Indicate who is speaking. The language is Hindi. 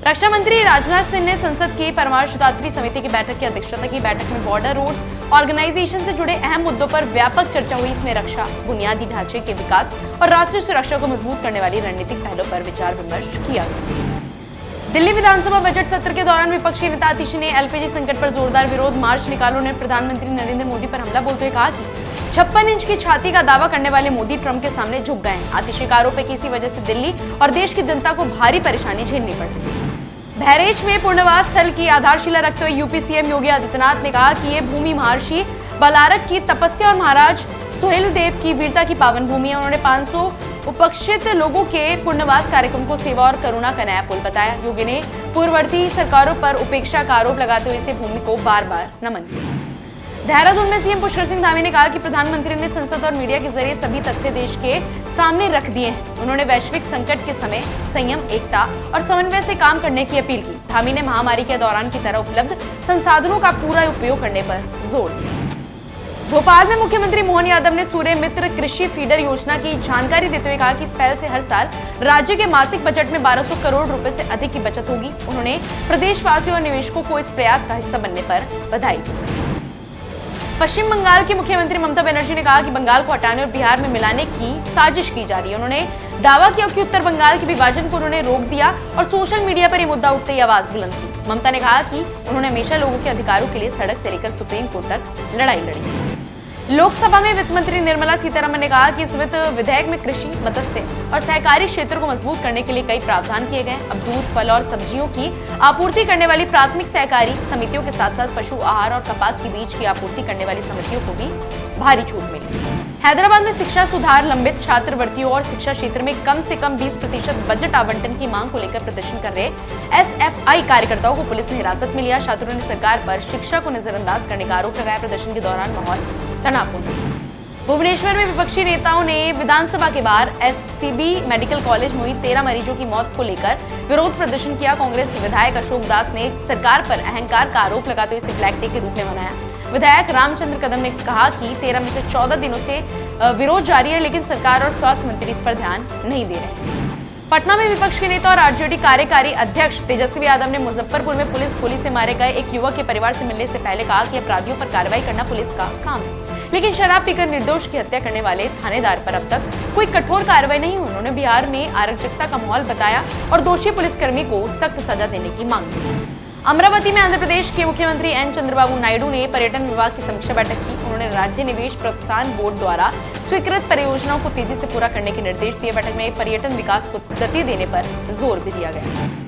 Speaker 1: रक्षा मंत्री राजनाथ सिंह ने संसद की परामर्शदात्री समिति की बैठक की अध्यक्षता की। बैठक में बॉर्डर रोड्स ऑर्गेनाइजेशन से जुड़े अहम मुद्दों पर व्यापक चर्चा हुई। इसमें रक्षा, बुनियादी ढांचे के विकास और राष्ट्रीय सुरक्षा को मजबूत करने वाली रणनीतिक पहलों पर विचार विमर्श किया गया। दिल्ली विधानसभा बजट सत्र के दौरान विपक्षी नेता आतिशी ने एलपीजी संकट पर जोरदार विरोध मार्च निकाला। उन्होंने प्रधानमंत्री नरेंद्र मोदी पर हमला बोलते हुए कहा कि 56 इंच की छाती का दावा करने वाले मोदी ट्रंप के सामने झुक गए हैं। आतिशी का आरोप है कि इसी वजह से दिल्ली और देश की जनता को भारी परेशानी झेलनी पड़ रही है। बहरेच में पुनर्वास स्थल की आधारशिला रखते हुए यूपी सीएम योगी आदित्यनाथ ने कहा कि ये भूमि महर्षि बलारक की तपस्या और महाराज सुहेल देव की वीरता की पावन भूमि है। उन्होंने 500 उपेक्षित लोगों के पुनर्वास कार्यक्रम को सेवा और करुणा का नया पुल बताया। योगी ने पूर्ववर्ती सरकारों पर उपेक्षा का आरोप लगाते हुए इस भूमि को बार बार नमन किया। देहरादून में सीएम पुष्कर सिंह धामी ने कहा कि प्रधानमंत्री ने संसद और मीडिया के जरिए सभी तथ्य देश के सामने रख दिए हैं। उन्होंने वैश्विक संकट के समय संयम, एकता और समन्वय से काम करने की अपील की। धामी ने महामारी के दौरान की तरह उपलब्ध संसाधनों का पूरा उपयोग करने पर जोर दिया। भोपाल में मुख्यमंत्री मोहन यादव ने सूर्य मित्र कृषि फीडर योजना की जानकारी देते हुए कहा कि इस पहल से हर साल राज्य के मासिक बजट में 1200 करोड़ रुपए से अधिक की बचत होगी। उन्होंने प्रदेशवासियों और निवेशकों को इस प्रयास का हिस्सा बनने पर बधाई दी। पश्चिम बंगाल की मुख्यमंत्री ममता बनर्जी ने कहा कि बंगाल को हटाने और बिहार में मिलाने की साजिश की जा रही है। उन्होंने दावा किया कि उत्तर बंगाल के विभाजन को उन्होंने रोक दिया और सोशल मीडिया पर यह मुद्दा उठते ही आवाज बुलंद की। ममता ने कहा कि उन्होंने हमेशा लोगों के अधिकारों के लिए सड़क से लेकर सुप्रीम कोर्ट तक लड़ाई लड़ी। लोकसभा में वित्त मंत्री निर्मला सीतारमण ने कहा कि इस वित्त विधेयक में कृषि, मत्स्य और सहकारी क्षेत्र को मजबूत करने के लिए कई प्रावधान किए गए। अब दूध, फल और सब्जियों की आपूर्ति करने वाली प्राथमिक सहकारी समितियों के साथ साथ पशु आहार और कपास के बीज की आपूर्ति करने वाली समितियों को भी भारी छूट मिली। हैदराबाद में शिक्षा सुधार, लंबित छात्रवृत्तियों और शिक्षा क्षेत्र में कम से कम 20% बजट आवंटन की मांग को लेकर प्रदर्शन कर रहे एसएफआई कार्यकर्ताओं को पुलिस ने हिरासत में लिया। छात्रों ने सरकार पर शिक्षा को नजरअंदाज करने का आरोप लगाया। प्रदर्शन के दौरान माहौल तनावपूर्ण। भुवनेश्वर में विपक्षी नेताओं ने विधानसभा के बाहर एससीबी मेडिकल कॉलेज में हुई 13 मरीजों की मौत को लेकर विरोध प्रदर्शन किया। कांग्रेस विधायक अशोक दास ने सरकार पर अहंकार का आरोप लगाते हुए इसे ब्लैक डे के रूप में मनाया। विधायक रामचंद्र कदम ने कहा कि 13 में से 14 दिनों से विरोध जारी है, लेकिन सरकार और स्वास्थ्य मंत्री इस पर ध्यान नहीं दे रहे। पटना में विपक्ष के नेता और आरजेडी कार्यकारी अध्यक्ष तेजस्वी यादव ने मुजफ्फरपुर में पुलिस गोली से मारे गए एक युवक के परिवार से मिलने से पहले कहा कि अपराधियों पर कार्रवाई करना पुलिस का काम है, लेकिन शराब पीकर निर्दोष की हत्या करने वाले थानेदार पर अब तक कोई कठोर कार्रवाई नहीं हुई। उन्होंने बिहार में अराजकता का माहौल बताया और दोषी पुलिसकर्मी को सख्त सजा देने की मांग की। अमरावती में आंध्र प्रदेश के मुख्यमंत्री एन चंद्रबाबू नायडू ने पर्यटन विभाग की समीक्षा बैठक की। उन्होंने राज्य निवेश प्रोत्साहन बोर्ड द्वारा स्वीकृत परियोजनाओं को तेजी से पूरा करने के निर्देश दिए। बैठक में पर्यटन विकास को गति देने पर जोर भी दिया गया।